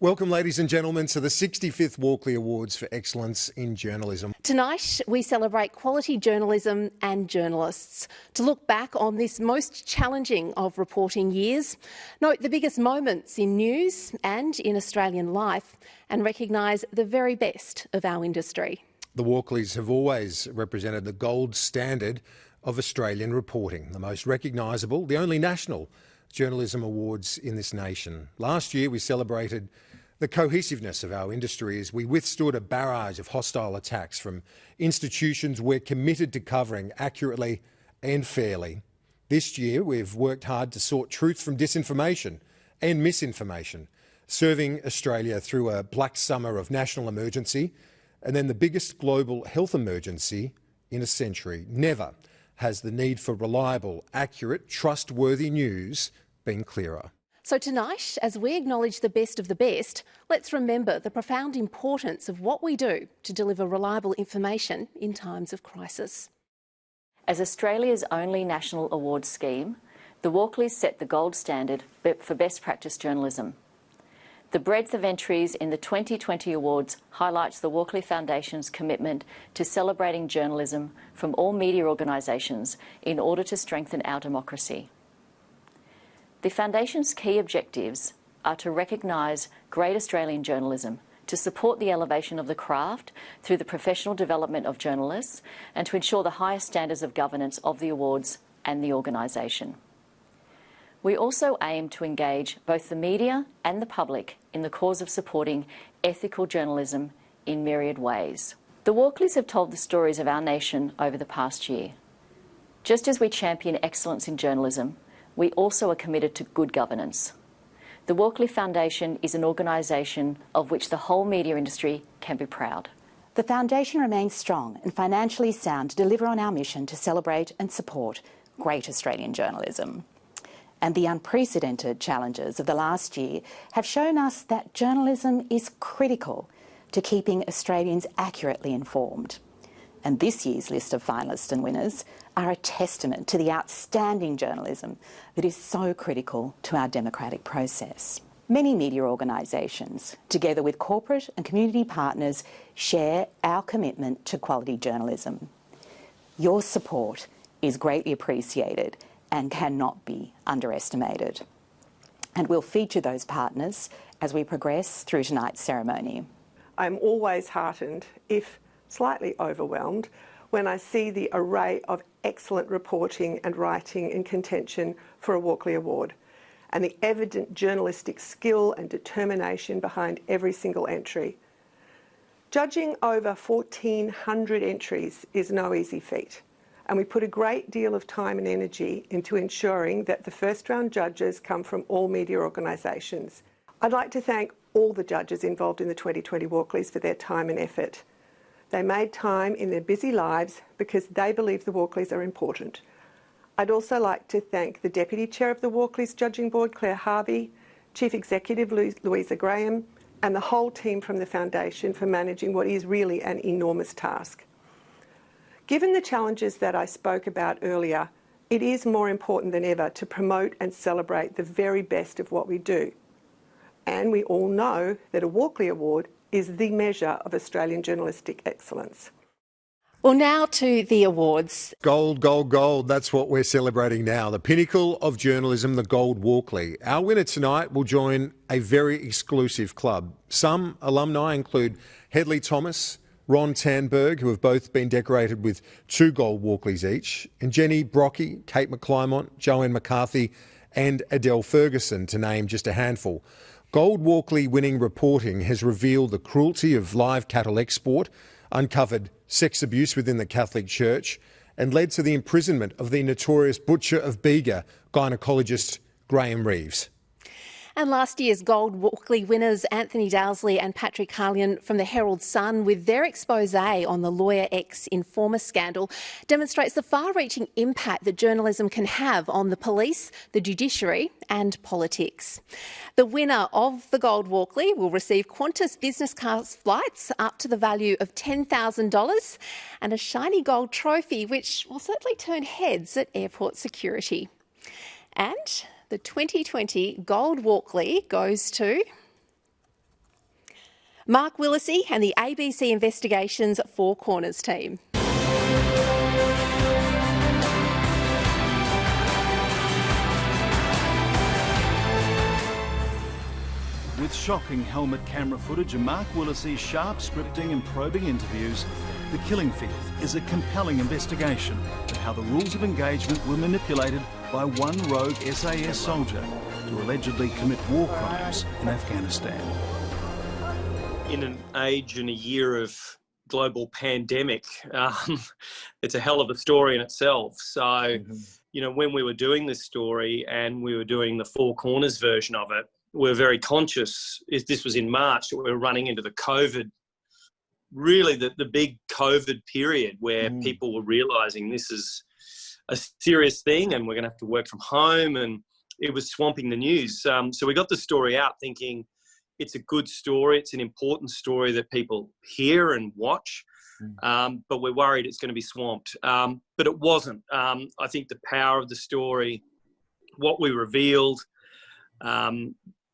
Welcome, ladies and gentlemen, to the 65th Walkley Awards for Excellence in Journalism. Tonight, we celebrate quality journalism and journalists. To look back on this most challenging of reporting years, note the biggest moments in news and in Australian life, and recognise the very best of our industry. The Walkleys have always represented the gold standard of Australian reporting, the most recognisable, the only national journalism awards in this nation. Last year, we celebrated the cohesiveness of our industry as we withstood a barrage of hostile attacks from institutions we're committed to covering accurately and fairly. This year, we've worked hard to sort truth from disinformation and misinformation, serving Australia through a black summer of national emergency and then the biggest global health emergency in a century. Never has the need for reliable, accurate, trustworthy news been clearer. So tonight, as we acknowledge the best of the best, let's remember the profound importance of what we do to deliver reliable information in times of crisis. As Australia's only national awards scheme, the Walkleys set the gold standard for best practice journalism. The breadth of entries in the 2020 awards highlights the Walkley Foundation's commitment to celebrating journalism from all media organisations in order to strengthen our democracy. The Foundation's key objectives are to recognise great Australian journalism, to support the elevation of the craft through the professional development of journalists, and to ensure the highest standards of governance of the awards and the organisation. We also aim to engage both the media and the public in the cause of supporting ethical journalism in myriad ways. The Walkleys have told the stories of our nation over the past year. Just as we champion excellence in journalism, we also are committed to good governance. The Walkley Foundation is an organisation of which the whole media industry can be proud. The Foundation remains strong and financially sound to deliver on our mission to celebrate and support great Australian journalism. And the unprecedented challenges of the last year have shown us that journalism is critical to keeping Australians accurately informed. And this year's list of finalists and winners are a testament to the outstanding journalism that is so critical to our democratic process. Many media organisations, together with corporate and community partners, share our commitment to quality journalism. Your support is greatly appreciated and cannot be underestimated. And we'll feature those partners as we progress through tonight's ceremony. I'm always heartened, if slightly overwhelmed, when I see the array of excellent reporting and writing in contention for a Walkley Award, and the evident journalistic skill and determination behind every single entry. Judging over 1,400 entries is no easy feat, and we put a great deal of time and energy into ensuring that the first round judges come from all media organisations. I'd like to thank all the judges involved in the 2020 Walkleys for their time and effort. They made time in their busy lives because they believe the Walkleys are important. I'd also like to thank the Deputy Chair of the Walkleys Judging Board, Claire Harvey, Chief Executive Louisa Graham, and the whole team from the Foundation for managing what is really an enormous task. Given the challenges that I spoke about earlier, it is more important than ever to promote and celebrate the very best of what we do. And we all know that a Walkley Award is the measure of Australian journalistic excellence. Well, now to the awards. Gold, gold, gold. That's what we're celebrating now. The pinnacle of journalism, the Gold Walkley. Our winner tonight will join a very exclusive club. Some alumni include Hedley Thomas, Ron Tanberg, who have both been decorated with 2 Gold Walkleys each, and Jenny Brocky, Kate McClymont, Joanne McCarthy and Adele Ferguson, to name just a handful. Gold Walkley winning reporting has revealed the cruelty of live cattle export, uncovered sex abuse within the Catholic Church, and led to the imprisonment of the notorious butcher of Bega, gynaecologist Graham Reeves. And last year's Gold Walkley winners Anthony Dowsley and Patrick Harlian from the Herald Sun, with their expose on the Lawyer X Informer scandal, demonstrates the far-reaching impact that journalism can have on the police, the judiciary and politics. The winner of the Gold Walkley will receive Qantas business class flights up to the value of $10,000 and a shiny gold trophy, which will certainly turn heads at airport security. And the 2020 Gold Walkley goes to Mark Willesee and the ABC Investigations Four Corners team. With shocking helmet camera footage and Mark Willesee's sharp scripting and probing interviews, The Killing Field is a compelling investigation of how the rules of engagement were manipulated by one rogue SAS soldier to allegedly commit war crimes in Afghanistan. In an age and a year of global pandemic, it's a hell of a story in itself. So, you know, when we were doing this story and we were doing the Four Corners version of it, we were very conscious, if this was in March, that we were running into the COVID, really the big COVID period where people were realising this is a serious thing and we're going to have to work from home, and it was swamping the news. So we got the story out thinking it's a good story, it's an important story that people hear and watch, but we're worried it's going to be swamped. But it wasn't. I think the power of the story, what we revealed,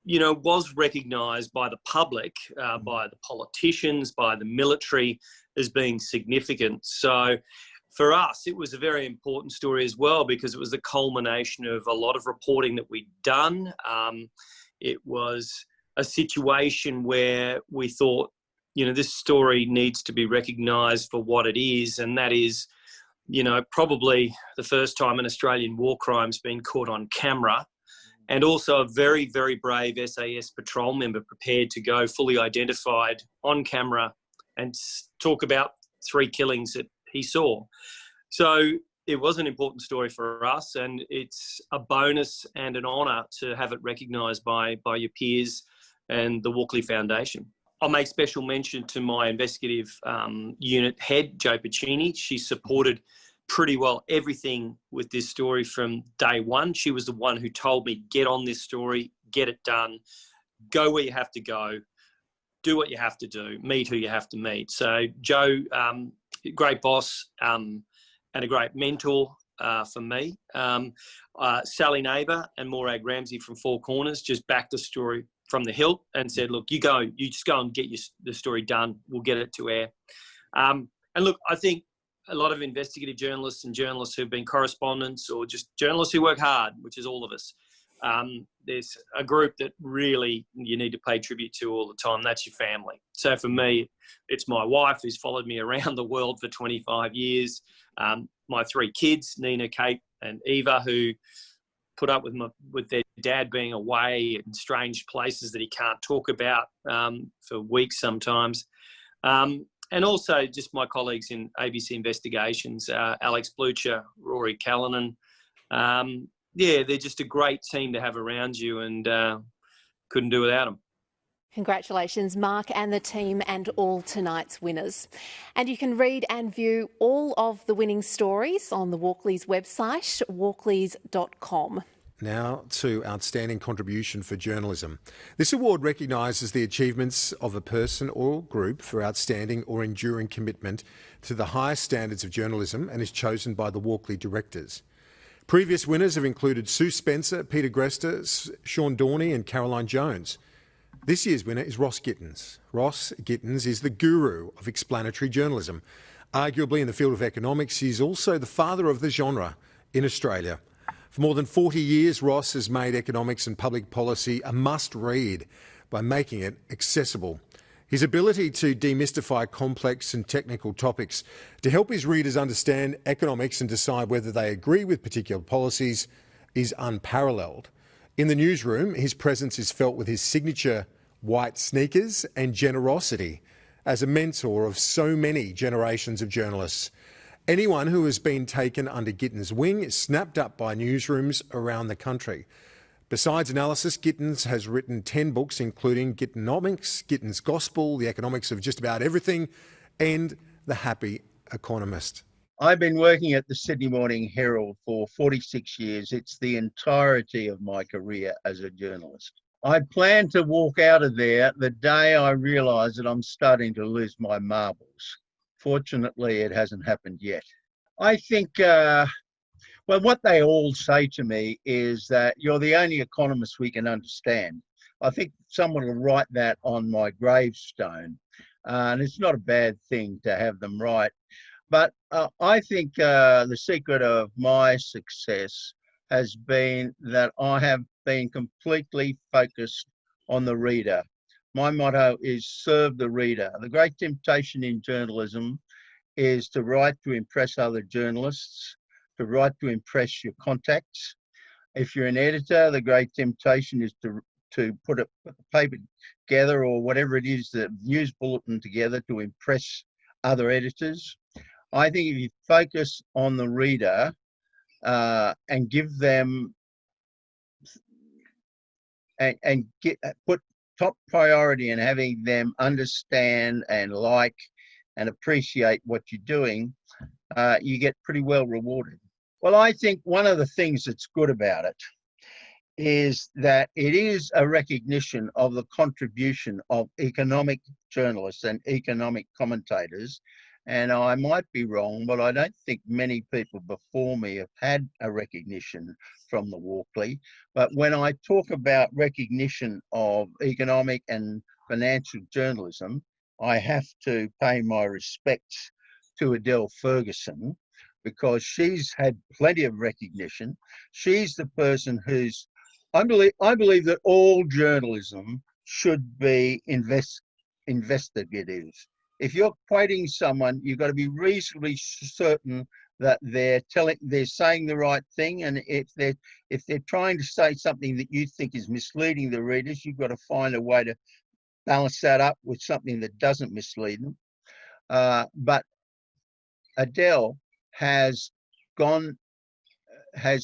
you know, was recognised by the public, by the politicians, by the military as being significant. So for us, it was a very important story as well, because it was the culmination of a lot of reporting that we'd done. It was a situation where we thought, you know, this story needs to be recognised for what it is, and that is, you know, probably the first time an Australian war crime's been caught on camera, and also a very, very brave SAS patrol member prepared to go fully identified on camera and talk about 3 killings that he saw. So it was an important story for us, and it's a bonus and an honour to have it recognised by your peers and the Walkley Foundation. I'll make special mention to my investigative unit head, Jo Piccini. She supported pretty well everything with this story from day one. She was the one who told me, get on this story, get it done, go where you have to go, do what you have to do, meet who you have to meet. So Jo, great boss and a great mentor for me. Sally Neighbour and Morag Ramsey from Four Corners just backed the story from the hilt and said, look, you just go and get the story done. We'll get it to air. And look, I think a lot of investigative journalists and journalists who've been correspondents or just journalists who work hard, which is all of us. There's a group that really you need to pay tribute to all the time. That's your family. So for me, it's my wife who's followed me around the world for 25 years. My 3 kids, Nina, Kate and Eva, who put up with their dad being away in strange places that he can't talk about for weeks sometimes. And also just my colleagues in ABC Investigations, Alex Blucher, Rory Callanan. Yeah, they're just a great team to have around you, and couldn't do without them. Congratulations, Mark and the team, and all tonight's winners. And you can read and view all of the winning stories on the Walkley's website, walkleys.com. Now to Outstanding Contribution for Journalism. This award recognises the achievements of a person or group for outstanding or enduring commitment to the highest standards of journalism and is chosen by the Walkley directors. Previous winners have included Sue Spencer, Peter Grester, Sean Dorney and Caroline Jones. This year's winner is Ross Gittins. Ross Gittins is the guru of explanatory journalism. Arguably in the field of economics, he is also the father of the genre in Australia. For more than 40 years, Ross has made economics and public policy a must-read by making it accessible. His ability to demystify complex and technical topics to help his readers understand economics and decide whether they agree with particular policies is unparalleled. In the newsroom, his presence is felt with his signature white sneakers and generosity as a mentor of so many generations of journalists. Anyone who has been taken under Gittins' wing is snapped up by newsrooms around the country. Besides analysis, Gittins has written 10 books, including Gittonomics, Gittins Gospel, The Economics of Just About Everything, and The Happy Economist. I've been working at the Sydney Morning Herald for 46 years. It's the entirety of my career as a journalist. I plan to walk out of there the day I realise that I'm starting to lose my marbles. Fortunately, it hasn't happened yet. I think, what they all say to me is that you're the only economist we can understand. I think someone will write that on my gravestone, and it's not a bad thing to have them write. But I think the secret of my success has been that I have been completely focused on the reader. My motto is serve the reader. The great temptation in journalism is to write to impress other journalists, to write to impress your contacts. If you're an editor, the great temptation is to put a paper together or whatever it is, the news bulletin together to impress other editors. I think if you focus on the reader and give them and put top priority in having them understand and like and appreciate what you're doing, you get pretty well rewarded. Well, I think one of the things that's good about it is that it is a recognition of the contribution of economic journalists and economic commentators. And I might be wrong, but I don't think many people before me have had a recognition from the Walkley. But when I talk about recognition of economic and financial journalism, I have to pay my respects to Adele Ferguson, because she's had plenty of recognition. She's the person who's, I believe that all journalism should be investigative. If you're quoting someone, you've got to be reasonably certain that they're saying the right thing. And if they're trying to say something that you think is misleading the readers, you've got to find a way to balance that up with something that doesn't mislead them. But Adele has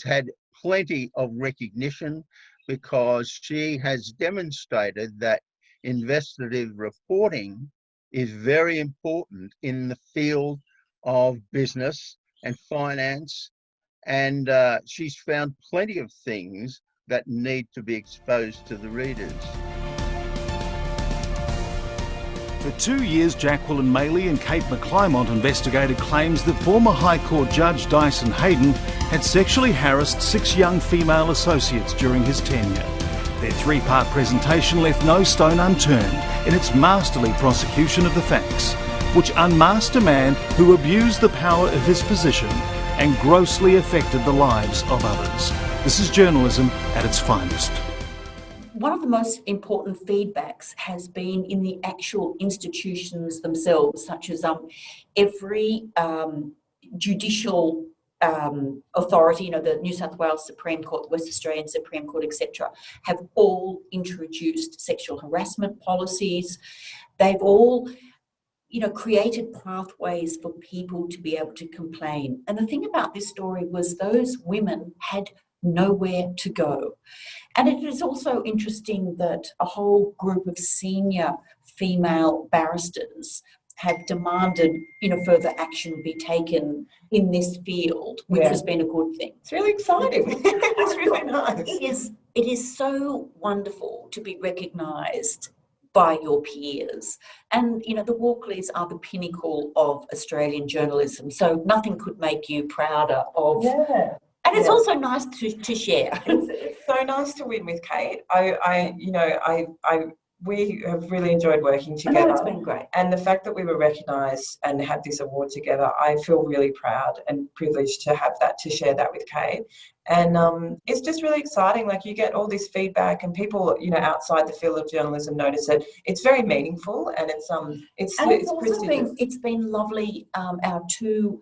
had plenty of recognition because she has demonstrated that investigative reporting is very important in the field of business and finance, and she's found plenty of things that need to be exposed to the readers. For 2 years, Jacqueline Maley and Kate McClymont investigated claims that former High Court Judge Dyson Hayden had sexually harassed 6 young female associates during his tenure. Their 3-part presentation left no stone unturned in its masterly prosecution of the facts, which unmasked a man who abused the power of his position and grossly affected the lives of others. This is journalism at its finest. One of the most important feedbacks has been in the actual institutions themselves, such as every judicial authority, the New South Wales Supreme Court, the West Australian Supreme Court, etc., have all introduced sexual harassment policies. They've all, created pathways for people to be able to complain. And the thing about this story was those women had nowhere to go. And it is also interesting that a whole group of senior female barristers have demanded, further action be taken in this field, which has been a good thing. It's really exciting. It's really nice. It is so wonderful to be recognised by your peers. And, the Walkleys are the pinnacle of Australian journalism, so nothing could make you prouder of. Yeah. And it's also nice to share. It's so nice to win with Kate. We have really enjoyed working together. It's been great. And the fact that we were recognised and had this award together, I feel really proud and privileged to have that, to share that with Kate. And it's just really exciting. Like, you get all this feedback, and people, outside the field of journalism notice it. It's very meaningful, and it's prestigious. It's been lovely. Our 2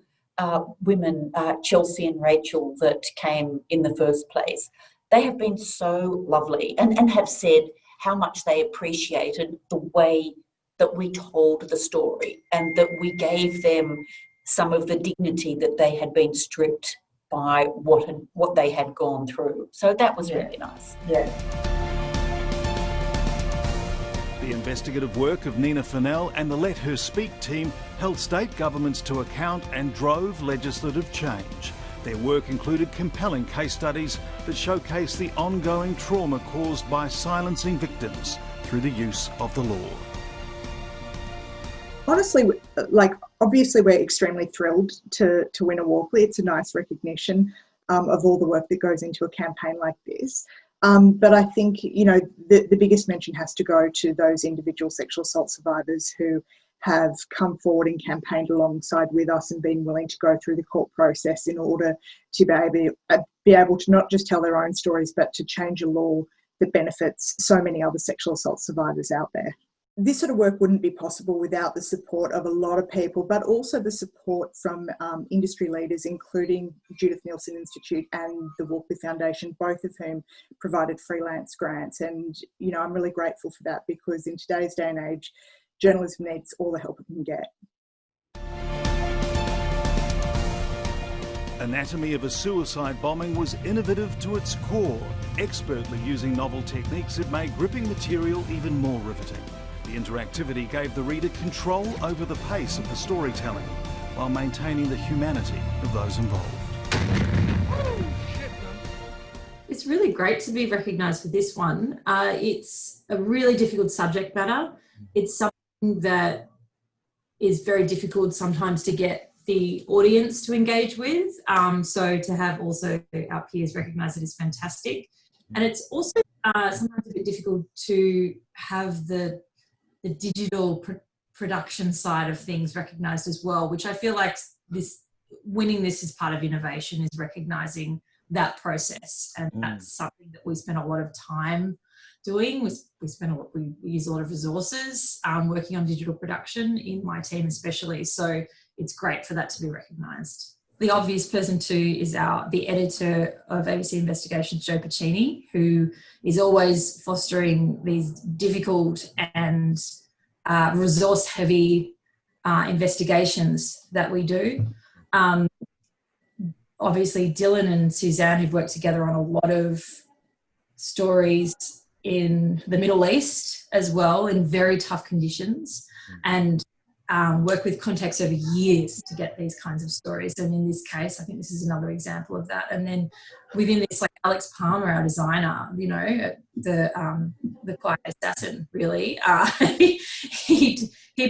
women, Chelsea and Rachel, that came in the first place, they have been so lovely and have said how much they appreciated the way that we told the story and that we gave them some of the dignity that they had been stripped by what they had gone through. So that was really nice. Yeah. The investigative work of Nina Fennell and the Let Her Speak team held state governments to account and drove legislative change. Their work included compelling case studies that showcase the ongoing trauma caused by silencing victims through the use of the law. Honestly, like, obviously we're extremely thrilled to win a Walkley. It's a nice recognition of all the work that goes into a campaign like this. But I think, you know, the biggest mention has to go to those individual sexual assault survivors who have come forward and campaigned alongside with us and been willing to go through the court process in order to be able to not just tell their own stories, but to change a law that benefits so many other sexual assault survivors out there. This sort of work wouldn't be possible without the support of a lot of people, but also the support from industry leaders, including Judith Neilson Institute and the Walkley Foundation, both of whom provided freelance grants. And, you know, I'm really grateful for that, because in today's day and age, journalism needs all the help it can get. Anatomy of a Suicide Bombing was innovative to its core. Expertly using novel techniques, it made gripping material even more riveting. The interactivity gave the reader control over the pace of the storytelling, while maintaining the humanity of those involved. It's really great to be recognised for this one. It's a really difficult subject matter. It's something that is very difficult sometimes to get the audience to engage with. So to have also our peers recognise it is fantastic. And it's also sometimes a bit difficult to have the digital production side of things recognised as well, which I feel like winning this as part of innovation is recognising that process. And that's something that we spend a lot of time doing. We use a lot of resources working on digital production in my team especially. So it's great for that to be recognised. The obvious person too is the editor of ABC Investigations, Joe Pacini, who is always fostering these difficult and resource-heavy investigations that we do. Obviously, Dylan and Suzanne, who've worked together on a lot of stories in the Middle East as well, in very tough conditions, and work with contacts over years to get these kinds of stories. And in this case, I think this is another example of that. And then within this, like Alex Palmer, our designer, you know, the quiet assassin, really, he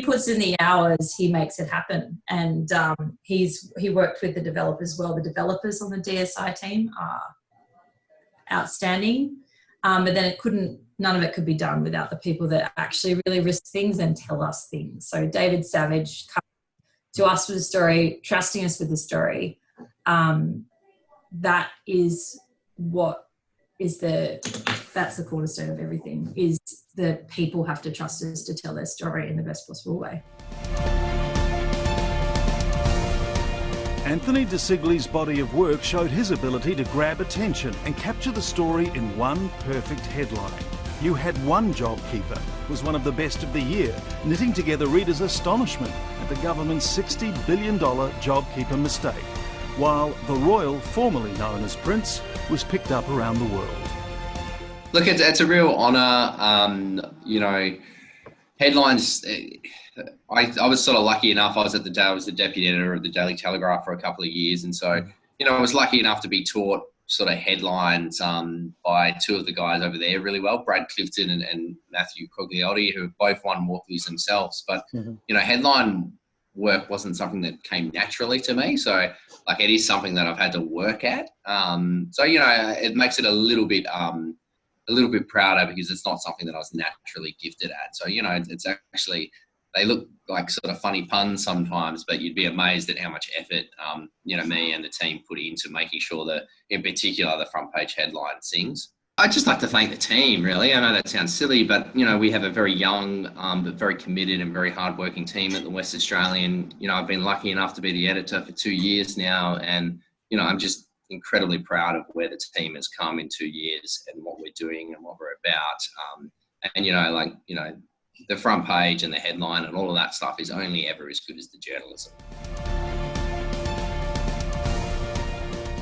puts in the hours, he makes it happen. And he worked with the developers well. The developers on the DSI team are outstanding. But then none of it could be done without the people that actually really risk things and tell us things. So David Savage coming to us with a story, trusting us with the story. That is that's the cornerstone of everything, is the people have to trust us to tell their story in the best possible way. Anthony De Sigley's body of work showed his ability to grab attention and capture the story in one perfect headline. You Had One JobKeeper was one of the best of the year, knitting together readers' astonishment at the government's $60 billion JobKeeper mistake, while The Royal, formerly known as Prince, was picked up around the world. Look, it's a real honour. Headlines. I was sort of lucky enough. I was the deputy editor of the Daily Telegraph for a couple of years, and so I was lucky enough to be taught sort of headlines by two of the guys over there really well, Brad Clifton and Matthew Cogliotti, who have both won Walkleys themselves. But headline work wasn't something that came naturally to me. So like it is something that I've had to work at. It makes it a little bit prouder because it's not something that I was naturally gifted at. So, it's actually, they look like sort of funny puns sometimes, but you'd be amazed at how much effort, me and the team put into making sure that, in particular, the front page headline sings. I'd just like to thank the team, really. I know that sounds silly, but, we have a very young, but very committed and very hardworking team at the West Australian. I've been lucky enough to be the editor for 2 years now, and, I'm just incredibly proud of where the team has come in 2 years and what we're doing and what we're about. The front page and the headline and all of that stuff is only ever as good as the journalism.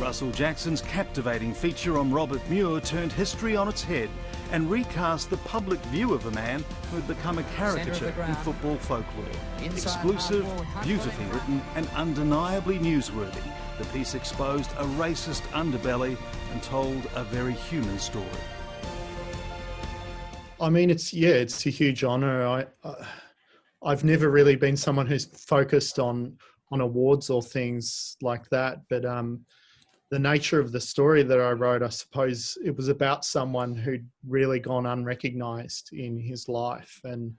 Russell Jackson's captivating feature on Robert Muir turned history on its head and recast the public view of a man who had become a caricature in football folklore. Exclusive, beautifully written and undeniably newsworthy, the piece exposed a racist underbelly and told a very human story. I mean, it's a huge honour. I've never really been someone who's focused on awards or things like that, but the nature of the story that I wrote, I suppose it was about someone who'd really gone unrecognised in his life, and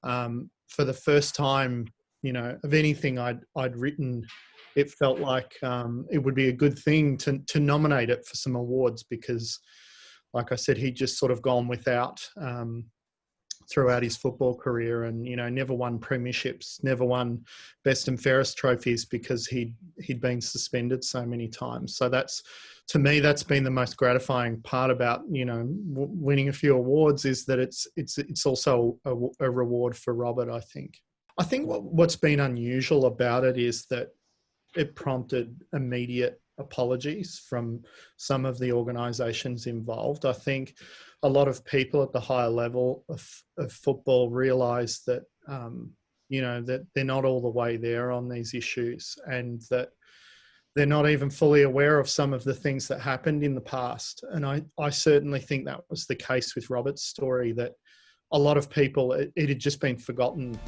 for the first time, of anything I'd written, it felt like it would be a good thing to nominate it for some awards, because, like I said, he'd just sort of gone without throughout his football career, and never won premierships, never won best and fairest trophies because he'd been suspended so many times. So to me that's been the most gratifying part about winning a few awards, is that it's also a reward for Robert. I think what's been unusual about it is that it prompted immediate apologies from some of the organisations involved. I think a lot of people at the higher level of football realise that, that they're not all the way there on these issues, and that they're not even fully aware of some of the things that happened in the past. And I certainly think that was the case with Robert's story, that a lot of people, it had just been forgotten.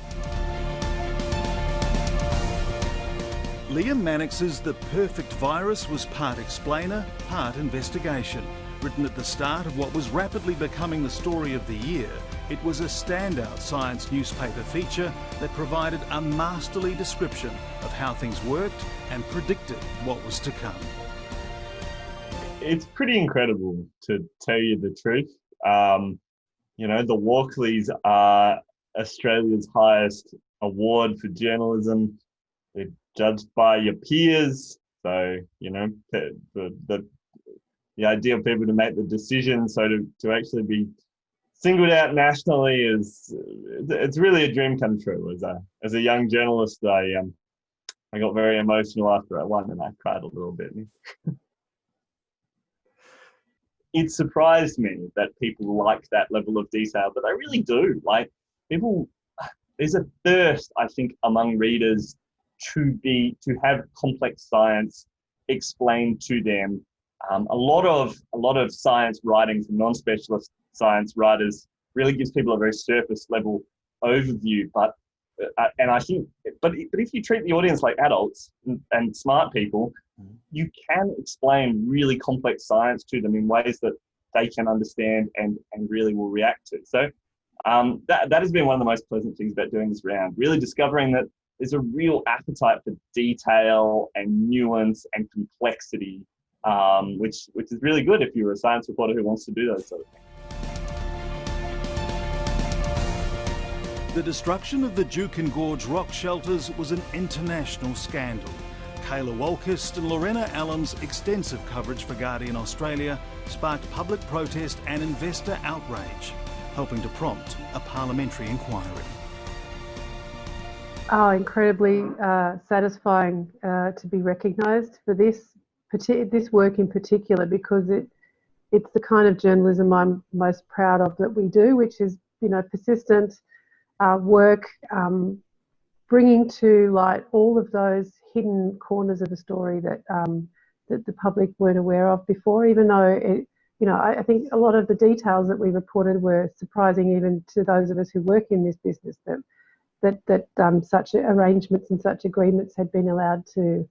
Liam Mannix's The Perfect Virus was part explainer, part investigation. Written at the start of what was rapidly becoming the story of the year, it was a standout science newspaper feature that provided a masterly description of how things worked and predicted what was to come. It's pretty incredible, to tell you the truth. The Walkleys are Australia's highest award for journalism. They're judged by your peers, so the idea of people to make the decision, so to actually be singled out nationally it's really a dream come true. As a young journalist, I got very emotional after I won, and I cried a little bit. It surprised me that people like that level of detail, but they really do. Like, there's a thirst, I think, among readers to have complex science explained to them. A lot of science writing from non-specialist science writers really gives people a very surface level overview. But if you treat the audience like adults and smart people, you can explain really complex science to them in ways that they can understand and really will react to. So that has been one of the most pleasant things about doing this round, really discovering that there's a real appetite for detail and nuance and complexity, which is really good if you're a science reporter who wants to do those sort of things. The destruction of the Duke and Gorge rock shelters was an international scandal. Kayla Walkist and Lorena Allen's extensive coverage for Guardian Australia sparked public protest and investor outrage, helping to prompt a parliamentary inquiry. Oh, incredibly satisfying to be recognised for this work in particular, because it's the kind of journalism I'm most proud of that we do, which is persistent work, bringing to light all of those hidden corners of a story that the public weren't aware of before, even though I think a lot of the details that we reported were surprising even to those of us who work in this business, that such arrangements and such agreements had been allowed to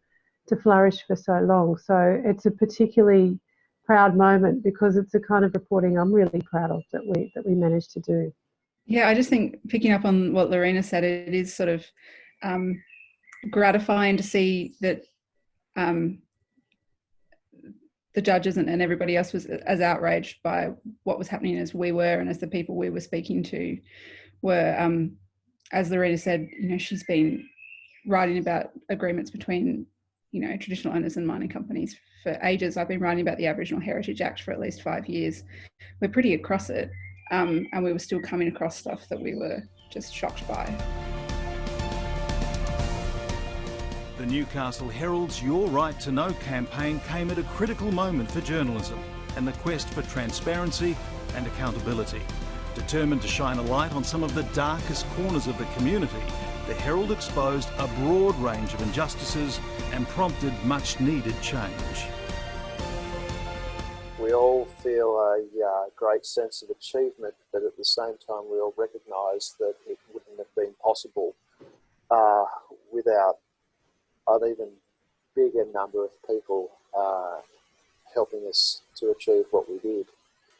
flourish for so long. So it's a particularly proud moment, because it's the kind of reporting I'm really proud of that we managed to do. Yeah, I just think, picking up on what Lorena said, it is sort of gratifying to see that the judges and everybody else was as outraged by what was happening as we were, and as the people we were speaking to were. As Lorena said, she's been writing about agreements between, traditional owners and mining companies for ages. I've been writing about the Aboriginal Heritage Act for at least 5 years. We're pretty across it, and we were still coming across stuff that we were just shocked by. The Newcastle Herald's Your Right to Know campaign came at a critical moment for journalism and the quest for transparency and accountability. Determined to shine a light on some of the darkest corners of the community, the Herald exposed a broad range of injustices and prompted much needed change. We all feel a great sense of achievement, but at the same time we all recognise that it wouldn't have been possible without an even bigger number of people helping us to achieve what we did.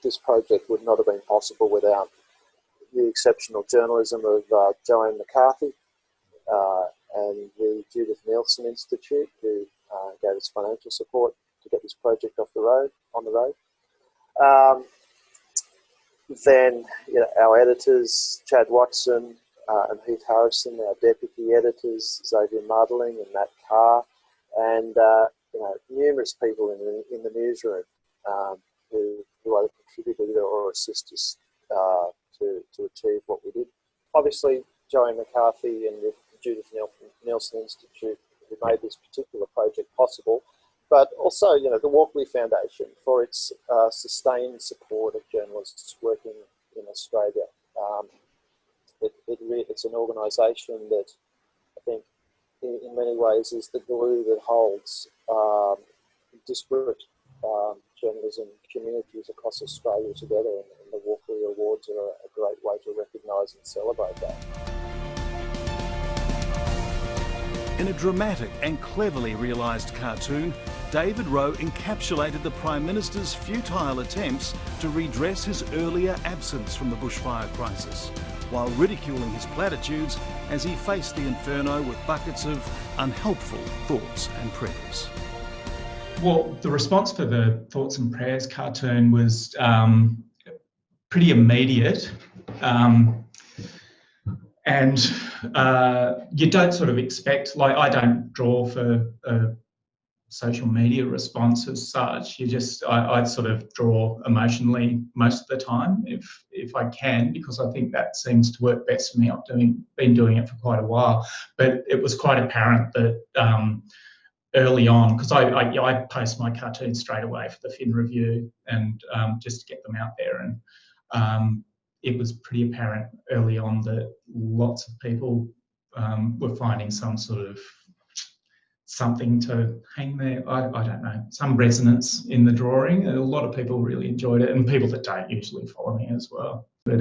This project would not have been possible without the exceptional journalism of Joanne McCarthy and the Judith Neilson Institute, who gave us financial support to get this project on the road. Then our editors, Chad Watson and Heath Harrison, our deputy editors, Xavier Muddling and Matt Carr, and numerous people in the newsroom who either contributed or assisted us to achieve what we did. Obviously, Joanne McCarthy and the Judith Neilson Institute, who made this particular project possible, but also, the Walkley Foundation for its sustained support of journalists working in Australia. It's an organisation that I think, in many ways, is the glue that holds disparate journalism communities across Australia together, and the Walkley Awards are a great way to recognise and celebrate that. In a dramatic and cleverly realised cartoon, David Rowe encapsulated the Prime Minister's futile attempts to redress his earlier absence from the bushfire crisis, while ridiculing his platitudes as he faced the inferno with buckets of unhelpful thoughts and prayers. Well, the response for the Thoughts and Prayers cartoon was pretty immediate. And you don't sort of expect, I don't draw for a social media response as such. I sort of draw emotionally most of the time if I can, because I think that seems to work best for me. I've been doing it for quite a while, but it was quite apparent that early on, because I post my cartoons straight away for the Fin Review and just to get them out there, and it was pretty apparent early on that lots of people were finding some sort of something to hang there. I don't know, some resonance in the drawing, and a lot of people really enjoyed it, and people that don't usually follow me as well. But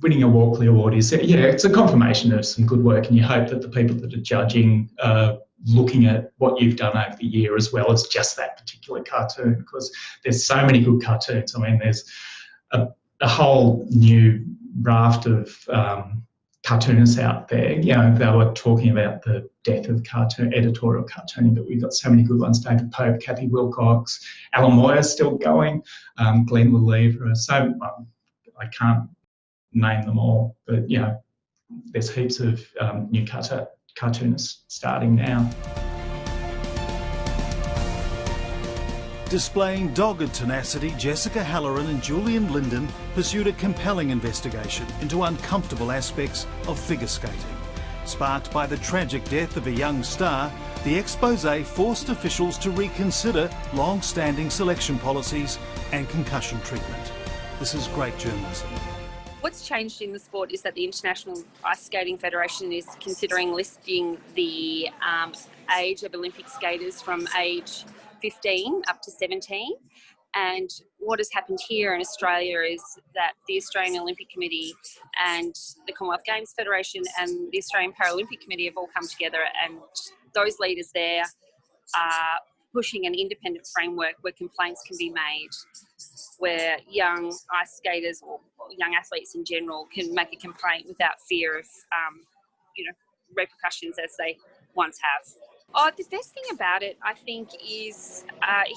winning a Walkley Award is, it's a confirmation of some good work, and you hope that the people that are judging are looking at what you've done over the year as well as just that particular cartoon, because there's so many good cartoons. I mean, there's a whole new raft of cartoonists out there. They were talking about the death of editorial cartooning, but we've got so many good ones. David Pope, Kathy Wilcox, Alan Moyer's still going, Glenn Lelevre. So I can't name them all, but there's heaps of new cartoonists starting now. Displaying dogged tenacity, Jessica Halloran and Julian Linden pursued a compelling investigation into uncomfortable aspects of figure skating. Sparked by the tragic death of a young star, the exposé forced officials to reconsider long-standing selection policies and concussion treatment. This is great journalism. What's changed in the sport is that the International Ice Skating Federation is considering listing the age of Olympic skaters from age 15 up to 17. And what has happened here in Australia is that the Australian Olympic Committee and the Commonwealth Games Federation and the Australian Paralympic Committee have all come together, and those leaders there are pushing an independent framework where complaints can be made, where young ice skaters or young athletes in general can make a complaint without fear of repercussions as they once have. The best thing about it, I think, is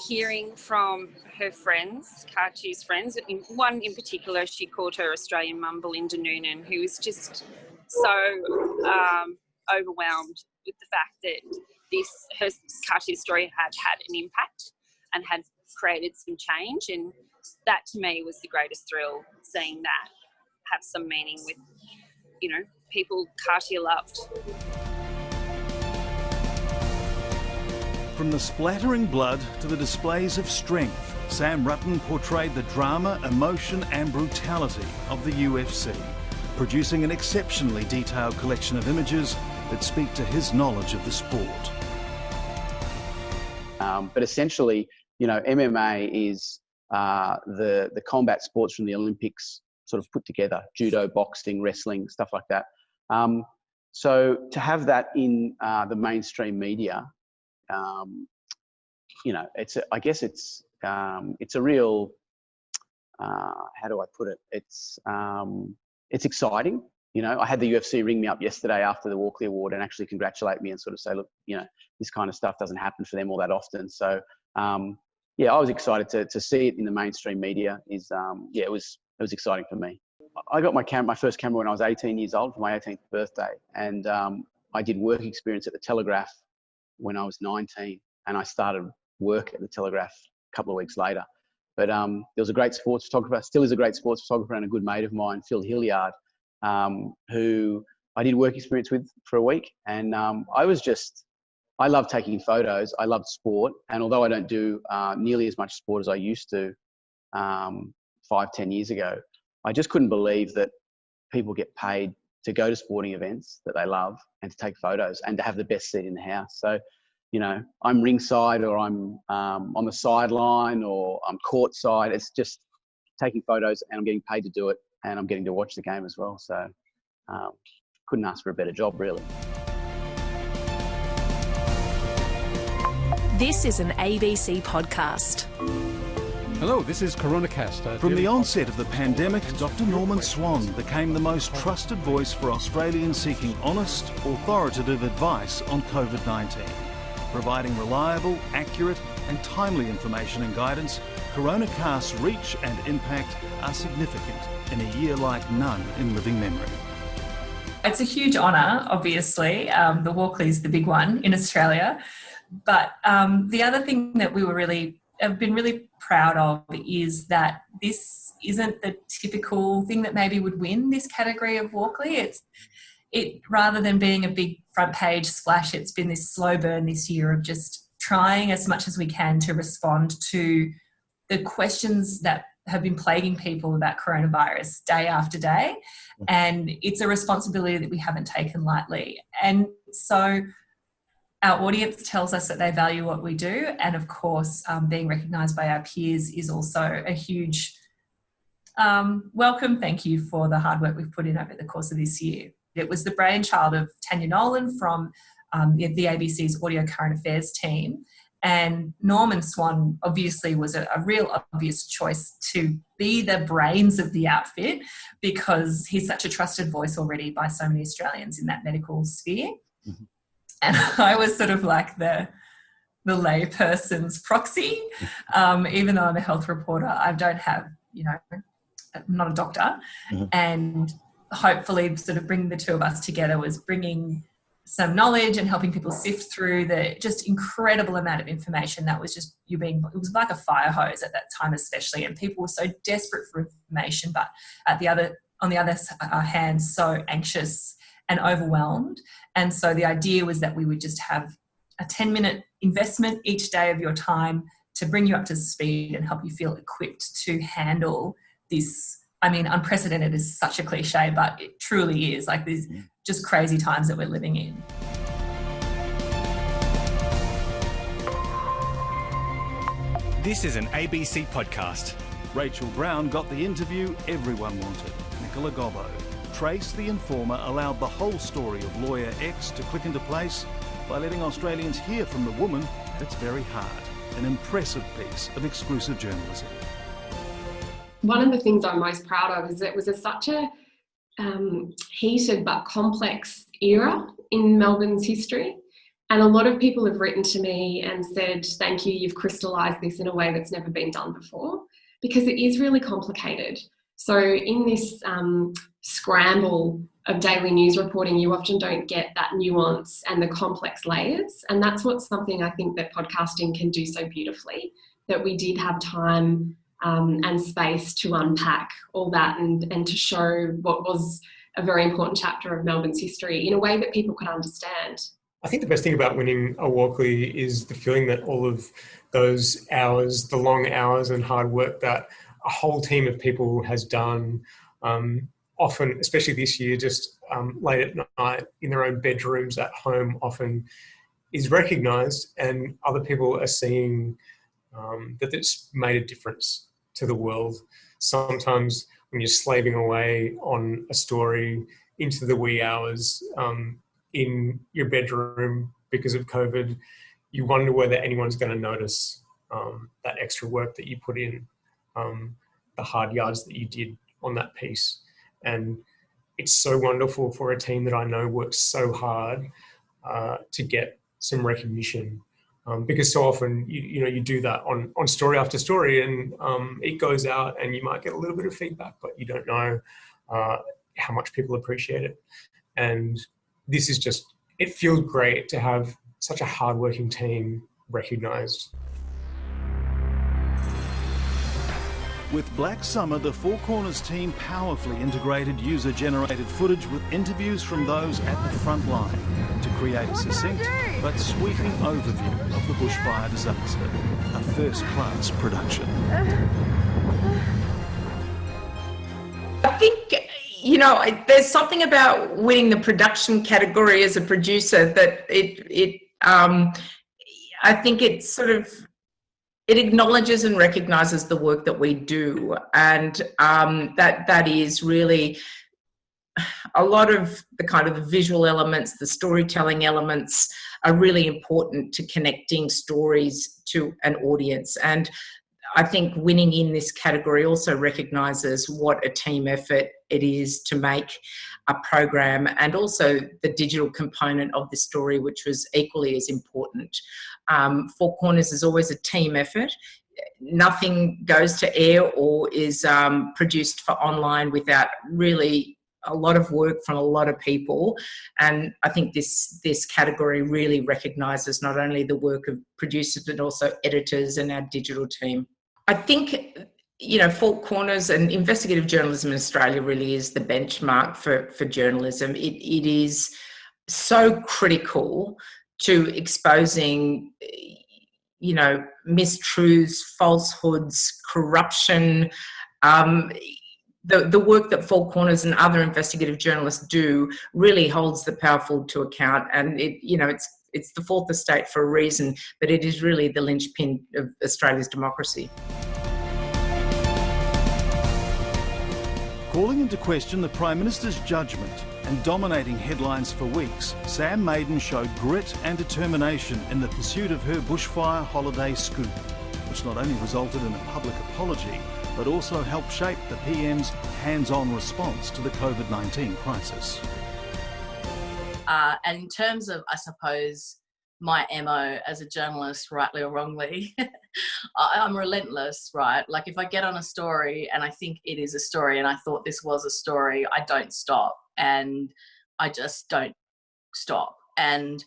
hearing from her friends, Kachi's friends. One in particular, she called her Australian mum, Belinda Noonan, who was just so overwhelmed with the fact that her Kachi's story had an impact and had created some change. And that, to me, was the greatest thrill, seeing that have some meaning with, people Kachi loved. From the splattering blood to the displays of strength, Sam Rutten portrayed the drama, emotion and brutality of the UFC, producing an exceptionally detailed collection of images that speak to his knowledge of the sport. But essentially, you know, MMA is the combat sports from the Olympics sort of put together: judo, boxing, wrestling, stuff like that. So to have that in the mainstream media, you know, I guess it's a real, how do I put it? It's exciting. You know, I had the UFC ring me up yesterday after the Walkley Award and actually congratulate me and sort of say, look, you know, this kind of stuff doesn't happen for them all that often. So, yeah, I was excited to see it in the mainstream media. Yeah, it was exciting for me. I got my first camera when I was 18 years old for my 18th birthday, and I did work experience at the Telegraph when I was 19, and I started work at the Telegraph a couple of weeks later. But there was a great sports photographer, still is a great sports photographer, and a good mate of mine, Phil Hilliard, who I did work experience with for a week. And I love taking photos. I loved sport. And although I don't do nearly as much sport as I used to 5-10 years ago, I just couldn't believe that people get paid to go to sporting events that they love and to take photos and to have the best seat in the house. So, you know, I'm ringside or I'm on the sideline or I'm courtside. It's just taking photos and I'm getting paid to do it, and I'm getting to watch the game as well. So couldn't ask for a better job, really. This is an ABC podcast. Hello, this is CoronaCast. From the onset of the pandemic, Dr. Norman Swan became the most trusted voice for Australians seeking honest, authoritative advice on COVID-19. Providing reliable, accurate and timely information and guidance, CoronaCast's reach and impact are significant in a year like none in living memory. It's a huge honour, obviously. The Walkley's the big one in Australia. But the other thing that have been really proud of is that this isn't the typical thing that maybe would win this category of Walkley. It rather than being a big front page splash, it's been this slow burn this year of just trying as much as we can to respond to the questions that have been plaguing people about coronavirus day after day. And it's a responsibility that we haven't taken lightly. And so our audience tells us that they value what we do. And of course, being recognised by our peers is also a huge welcome. Thank you for the hard work we've put in over the course of this year. It was the brainchild of Tanya Nolan from the ABC's Audio Current Affairs team. And Norman Swan obviously was a real obvious choice to be the brains of the outfit because he's such a trusted voice already by so many Australians in that medical sphere. Mm-hmm. And I was sort of like the lay person's proxy. Even though I'm a health reporter, I don't have, I'm not a doctor. Mm-hmm. And hopefully sort of bringing the two of us together was bringing some knowledge and helping people sift through the just incredible amount of information that was just it was like a fire hose at that time especially, and people were so desperate for information, but on the other hand, so anxious and overwhelmed. And so the idea was that we would just have a 10-minute investment each day of your time to bring you up to speed and help you feel equipped to handle this. I mean, unprecedented is such a cliche, but it truly is, like these just crazy times that we're living in. This is an ABC podcast. Rachel Brown got the interview everyone wanted. Nicola Gobbo. Trace the Informer allowed the whole story of Lawyer X to click into place by letting Australians hear from the woman at its very heart. An impressive piece of exclusive journalism. One of the things I'm most proud of is that it was such a heated but complex era in Melbourne's history. And a lot of people have written to me and said, thank you, you've crystallised this in a way that's never been done before, because it is really complicated. So in this scramble of daily news reporting, you often don't get that nuance and the complex layers. And that's what's something I think that podcasting can do so beautifully, that we did have time and space to unpack all that and to show what was a very important chapter of Melbourne's history in a way that people could understand. I think the best thing about winning a Walkley is the feeling that all of those hours, the long hours and hard work that a whole team of people has done, often, especially this year, just late at night in their own bedrooms at home, often is recognised, and other people are seeing that it's made a difference to the world. Sometimes when you're slaving away on a story into the wee hours in your bedroom because of COVID, you wonder whether anyone's going to notice that extra work that you put in, the hard yards that you did on that piece. And it's so wonderful for a team that I know works so hard to get some recognition. Because so often, you do that on story after story, and it goes out and you might get a little bit of feedback, but you don't know how much people appreciate it. And this is just, it feels great to have such a hardworking team recognised. With Black Summer, the Four Corners team powerfully integrated user-generated footage with interviews from those at the front line to create a succinct but sweeping overview of the bushfire disaster. A first-class production. I think, there's something about winning the production category as a producer that I think it's sort of, it acknowledges and recognises the work that we do, and that is really a lot of the kind of the visual elements, the storytelling elements are really important to connecting stories to an audience. And I think winning in this category also recognises what a team effort it is to make a program, and also the digital component of the story, which was equally as important. Four Corners is always a team effort. Nothing goes to air or is produced for online without really a lot of work from a lot of people. And I think this category really recognises not only the work of producers but also editors and our digital team. I think, Four Corners and investigative journalism in Australia really is the benchmark for journalism. It is so critical to exposing, mistruths, falsehoods, corruption. The work that Four Corners and other investigative journalists do really holds the powerful to account, and it's the fourth estate for a reason, but it is really the linchpin of Australia's democracy. Calling into question the Prime Minister's judgment and dominating headlines for weeks, Sam Maiden showed grit and determination in the pursuit of her bushfire holiday scoop, which not only resulted in a public apology, but also helped shape the PM's hands-on response to the COVID-19 crisis. And in terms of, I suppose, my MO as a journalist, rightly or wrongly, I'm relentless, right? Like if I get on a story and I think it is a story and I thought this was a story, I don't stop, and I just don't stop. And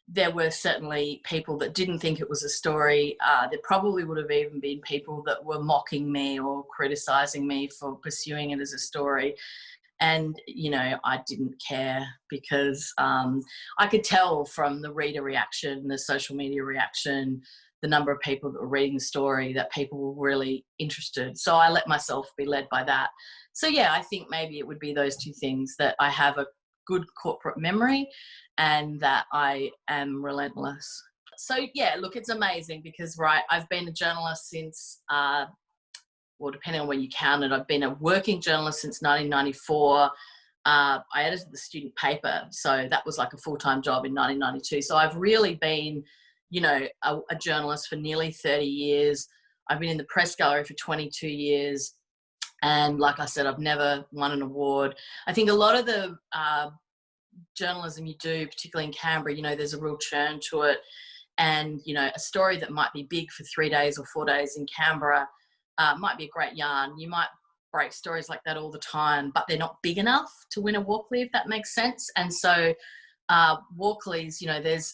there were certainly people that didn't think it was a story. There probably would have even been people that were mocking me or criticising me for pursuing it as a story. And, I didn't care because I could tell from the reader reaction, the social media reaction, the number of people that were reading the story, that people were really interested. So I let myself be led by that. So, yeah, I think maybe it would be those two things, that I have a good corporate memory and that I am relentless. So, yeah, look, it's amazing because, right, I've been a journalist since, depending on when you count it, I've been a working journalist since 1994. I edited the student paper, so that was like a full-time job in 1992. So I've really been, a journalist for nearly 30 years. I've been in the press gallery for 22 years. And like I said, I've never won an award. I think a lot of the journalism you do, particularly in Canberra, there's a real churn to it. And, a story that might be big for 3 days or 4 days in Canberra might be a great yarn. You might break stories like that all the time, but they're not big enough to win a Walkley, if that makes sense. And so Walkleys,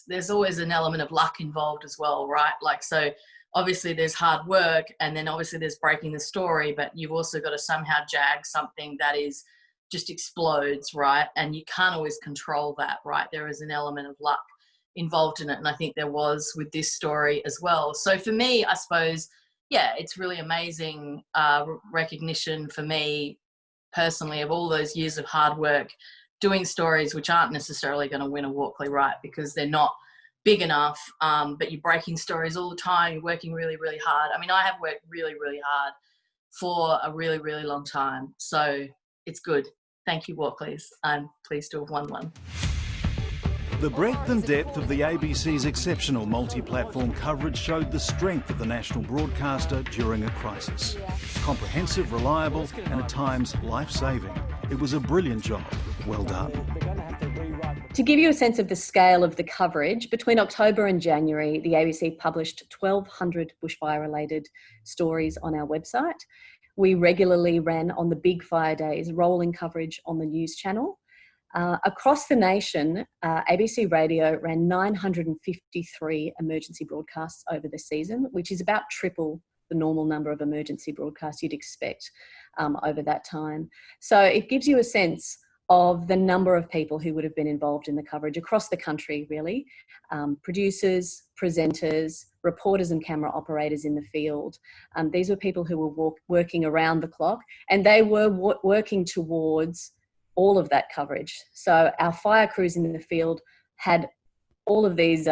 there's always an element of luck involved as well, right? Like, so obviously there's hard work, and then obviously there's breaking the story, but you've also got to somehow jag something that is just explodes, right? And you can't always control that, right? There is an element of luck. involved in it, and I think there was with this story as well. So for me, I suppose, yeah, it's really amazing recognition for me personally of all those years of hard work doing stories which aren't necessarily going to win a Walkley, right, because they're not big enough, but you're breaking stories all the time, you're working really, really hard. I mean, I have worked really, really hard for a really, really long time, so it's good. Thank you, Walkleys. I'm pleased to have won one. The breadth and depth of the ABC's exceptional multi-platform coverage showed the strength of the national broadcaster during a crisis. Comprehensive, reliable, and at times life-saving. It was a brilliant job. Well done. To give you a sense of the scale of the coverage, between October and January, the ABC published 1,200 bushfire-related stories on our website. We regularly ran on the big fire days, rolling coverage on the news channel. Across the nation, ABC Radio ran 953 emergency broadcasts over the season, which is about triple the normal number of emergency broadcasts you'd expect over that time. So it gives you a sense of the number of people who would have been involved in the coverage across the country, really. Producers, presenters, reporters and camera operators in the field. These were people who were working around the clock, and they were working towards all of that coverage. So our fire crews in the field had all of these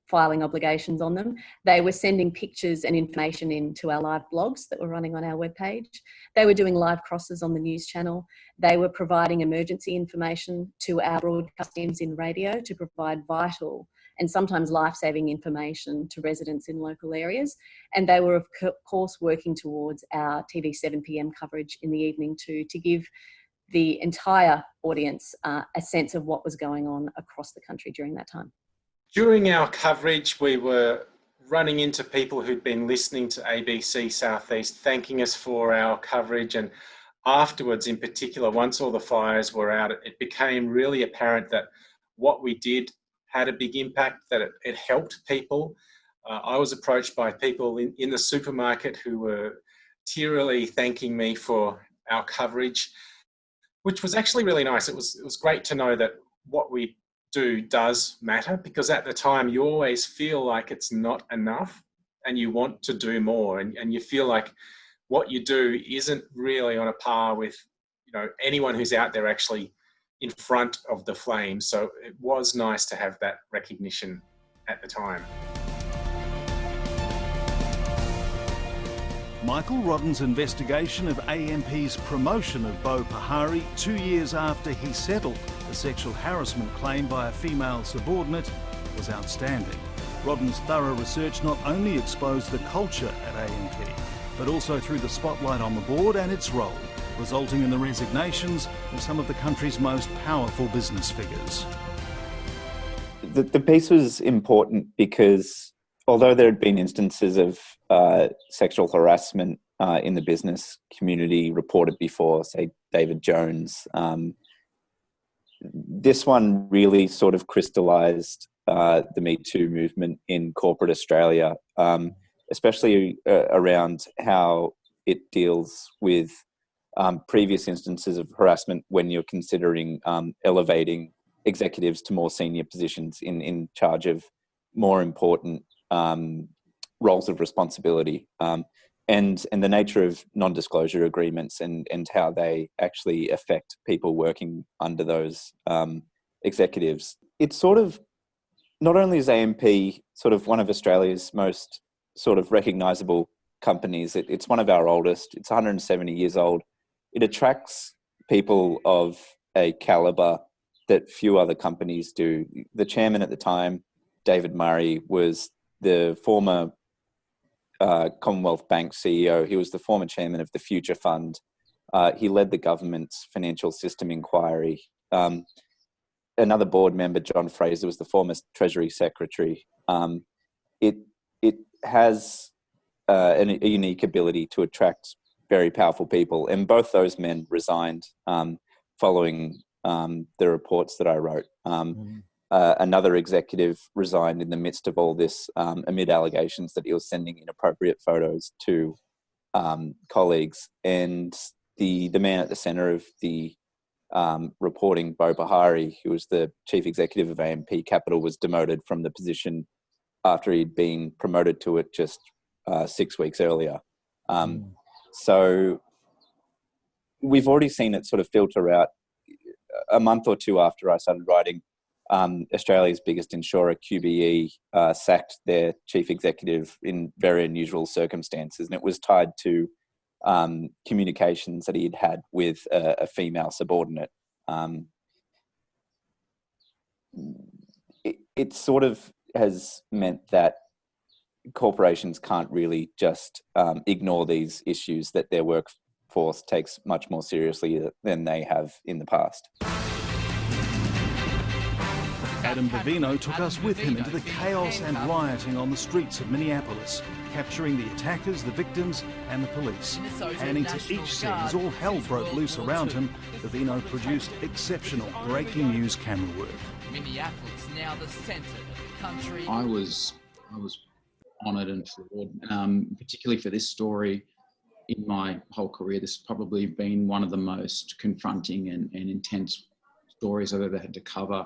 filing obligations on them. They were sending pictures and information into our live blogs that were running on our webpage. They were doing live crosses on the news channel. They were providing emergency information to our broadcast teams in radio to provide vital and sometimes life-saving information to residents in local areas. And they were, of course, working towards our TV 7 p.m. coverage in the evening to give the entire audience a sense of what was going on across the country during that time. During our coverage, we were running into people who'd been listening to ABC Southeast, thanking us for our coverage. And afterwards, in particular, once all the fires were out, it became really apparent that what we did had a big impact, that it helped people. I was approached by people in the supermarket who were tearily thanking me for our coverage, which was actually really nice. It was great to know that what we do does matter, because at the time you always feel like it's not enough and you want to do more, and you feel like what you do isn't really on a par with, you know, anyone who's out there actually in front of the flames. So it was nice to have that recognition at the time. Michael Rodden's investigation of AMP's promotion of Beau Pahari 2 years after he settled a sexual harassment claim by a female subordinate was outstanding. Rodden's thorough research not only exposed the culture at AMP, but also threw the spotlight on the board and its role, resulting in the resignations of some of the country's most powerful business figures. The piece was important because although there had been instances of sexual harassment in the business community reported before, say David Jones, this one really sort of crystallised the Me Too movement in corporate Australia, especially around how it deals with previous instances of harassment when you're considering elevating executives to more senior positions in charge of more important roles of responsibility, and the nature of non-disclosure agreements and how they actually affect people working under those executives. It's sort of, not only is AMP sort of one of Australia's most sort of recognisable companies, it's one of our oldest. It's 170 years old. It attracts people of a calibre that few other companies do. The chairman at the time, David Murray, was the former Commonwealth Bank CEO. He was the former chairman of the Future Fund. He led the government's financial system inquiry. Another board member, John Fraser, was the former Treasury Secretary. It has a unique ability to attract very powerful people, and both those men resigned following the reports that I wrote. Another executive resigned in the midst of all this, amid allegations that he was sending inappropriate photos to colleagues. And the man at the centre of the reporting Bo Bahari, who was the chief executive of AMP Capital, was demoted from the position after he'd been promoted to it just 6 weeks earlier. So we've already seen it sort of filter out. A month or two after I started writing, Australia's biggest insurer, QBE, sacked their chief executive in very unusual circumstances, and it was tied to communications that he had had with a female subordinate. It sort of has meant that corporations can't really just ignore these issues, that their workforce takes much more seriously than they have in the past. Adam Bavino took us with him into the chaos and rioting on the streets of Minneapolis, capturing the attackers, the victims and the police. Panning to each scene as all hell broke loose around him, Bavino produced exceptional breaking news camera work. Minneapolis, now the centre of the country. I was honoured and floored, particularly for this story. In my whole career, this has probably been one of the most confronting and intense stories I've ever had to cover.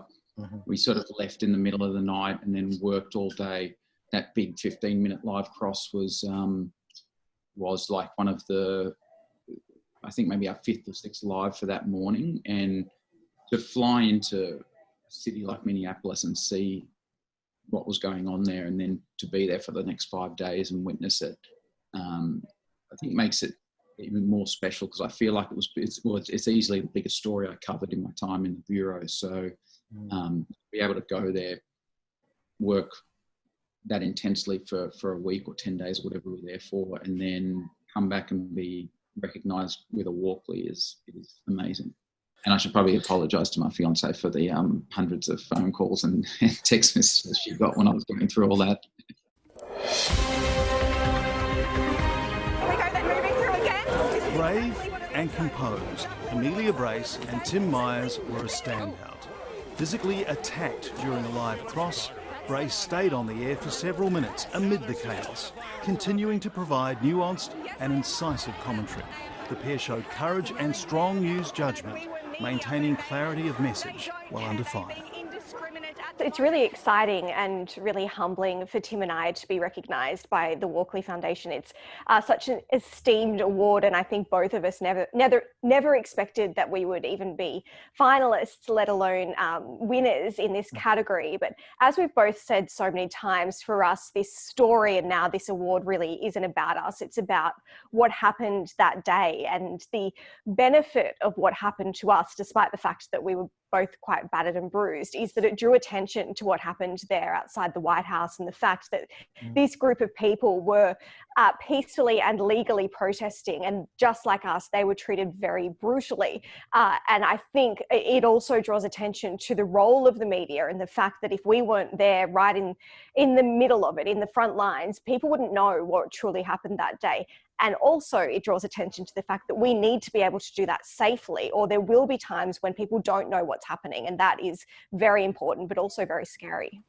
We sort of left in the middle of the night and then worked all day. That big 15-minute live cross was like one of the, I think maybe our 5th or 6th live for that morning. And to fly into a city like Minneapolis and see what was going on there, and then to be there for the next 5 days and witness it, I think makes it even more special, because I feel like it's easily the biggest story I covered in my time in the Bureau. So be able to go there, work that intensely for a week or 10 days, whatever we're there for, and then come back and be recognised with a Walkley is amazing. And I should probably apologise to my fiancée for the hundreds of phone calls and text messages she got when I was going through all that. Brave and composed, Amelia Brace and Tim Myers were a standout. Physically attacked during a live cross, Brace stayed on the air for several minutes amid the chaos, continuing to provide nuanced and incisive commentary. The pair showed courage and strong news judgment, maintaining clarity of message while under fire. It's really exciting and really humbling for Tim and I to be recognised by the Walkley Foundation. It's such an esteemed award, and I think both of us never expected that we would even be finalists, let alone winners in this category. But as we've both said so many times, for us, this story and now this award really isn't about us. It's about what happened that day and the benefit of what happened to us, despite the fact that we were both quite battered and bruised, is that it drew attention to what happened there outside the White House, and the fact that this group of people were peacefully and legally protesting, and just like us, they were treated very brutally. And I think it also draws attention to the role of the media, and the fact that if we weren't there right in the middle of it, in the front lines, people wouldn't know what truly happened that day. And also it draws attention to the fact that we need to be able to do that safely, or there will be times when people don't know what's happening, and that is very important, but also very scary.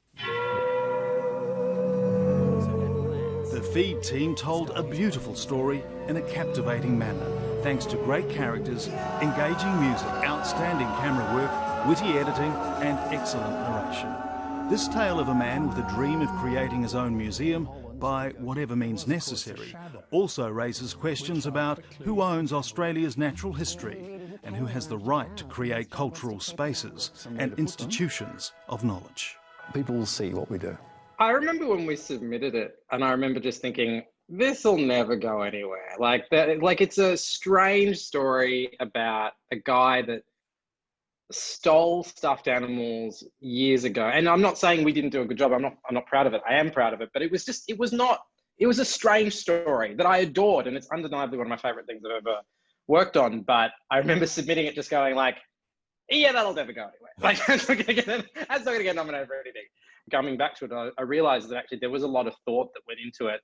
The feed team told a beautiful story in a captivating manner, thanks to great characters, engaging music, outstanding camera work, witty editing and excellent narration. This tale of a man with a dream of creating his own museum by whatever means necessary also raises questions about who owns Australia's natural history and who has the right to create cultural spaces and institutions of knowledge. People will see what we do. I remember when we submitted it, and I remember just thinking, this will never go anywhere. Like it's a strange story about a guy that stole stuffed animals years ago. And I'm not saying we didn't do a good job. I'm not proud of it. I am proud of it. But it was a strange story that I adored, and it's undeniably one of my favorite things I've ever worked on. But I remember submitting it just going like, yeah, that'll never go anywhere. Like, that's not going to get nominated for anything. Coming back to it, I realized that actually there was a lot of thought that went into it.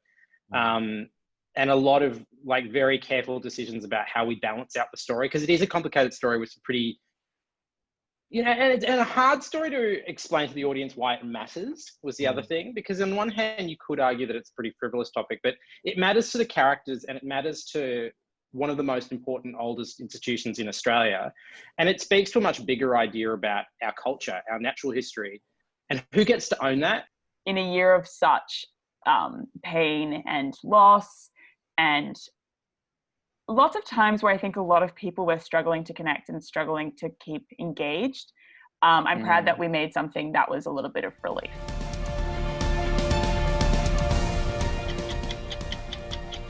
And a lot of like very careful decisions about how we balance out the story, because it is a complicated story with some pretty, and a hard story to explain to the audience why it matters was the other thing, because on one hand you could argue that it's a pretty frivolous topic, but it matters to the characters and it matters to one of the most important oldest institutions in Australia. And it speaks to a much bigger idea about our culture, our natural history, and who gets to own that. In a year of such pain and loss, and lots of times where I think a lot of people were struggling to connect and struggling to keep engaged, I'm proud that we made something that was a little bit of relief.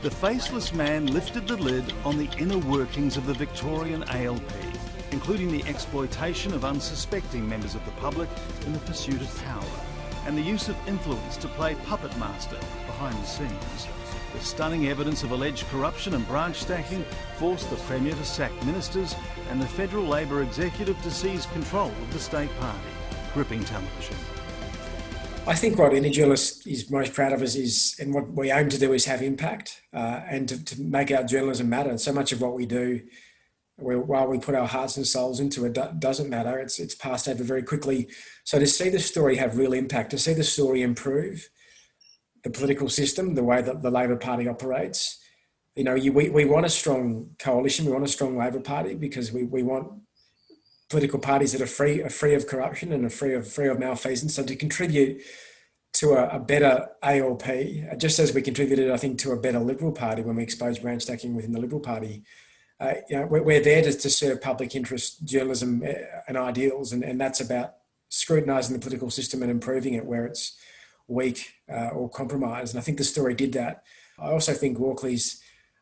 The faceless man lifted the lid on the inner workings of the Victorian ALP, including the exploitation of unsuspecting members of the public in the pursuit of power, and the use of influence to play puppet master behind the scenes. The stunning evidence of alleged corruption and branch stacking forced the Premier to sack ministers and the Federal Labor Executive to seize control of the state party, gripping television. I think what any journalist is most proud of is, and what we aim to do is have impact and to make our journalism matter. And so much of what we do, while we put our hearts and souls into it, doesn't matter. It's passed over very quickly. So to see the story have real impact, to see the story improve the political system, the way that the Labor Party operates, we want a strong coalition, we want a strong Labor Party, because we want political parties that are free of corruption and are free of malfeasance. So to contribute to a better ALP, just as we contributed, I think, to a better Liberal Party when we exposed branch stacking within the Liberal Party, we're there to serve public interest journalism and ideals, and that's about scrutinising the political system and improving it where it's weak or compromised. And I think the story did that. I also think Walkleys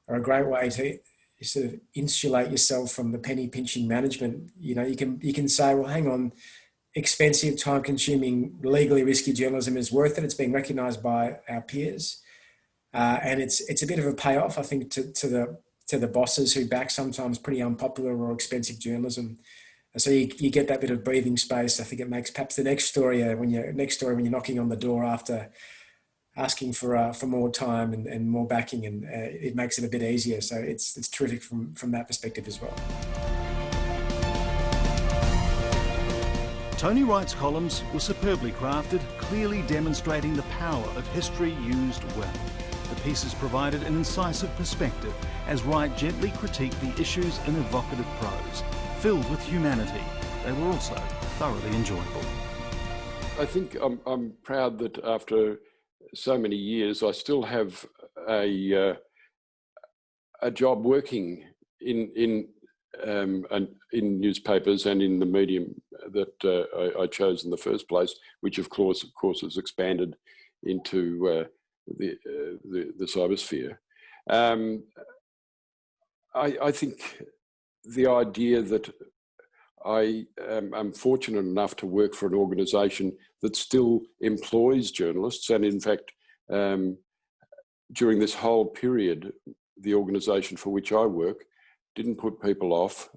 are a great way to sort of insulate yourself from the penny pinching management. You can say, well, hang on, expensive, time-consuming, legally risky journalism is worth it. It's being recognised by our peers, and it's a bit of a payoff, I think, to the bosses who back sometimes pretty unpopular or expensive journalism. And so you get that bit of breathing space. I think it makes perhaps the next story when you're knocking on the door after asking for more time and more backing, and it makes it a bit easier. So it's terrific from that perspective as well. Tony Wright's columns were superbly crafted, clearly demonstrating the power of history used well. The pieces provided an incisive perspective as Wright gently critiqued the issues in evocative prose, filled with humanity. They were also thoroughly enjoyable. I think I'm proud that after so many years, I still have a job working in newspapers and in the medium that I chose in the first place, which of course has expanded into the cybersphere. I think the idea that I am fortunate enough to work for an organisation that still employs journalists, and in fact, during this whole period, the organisation for which I work didn't put people off,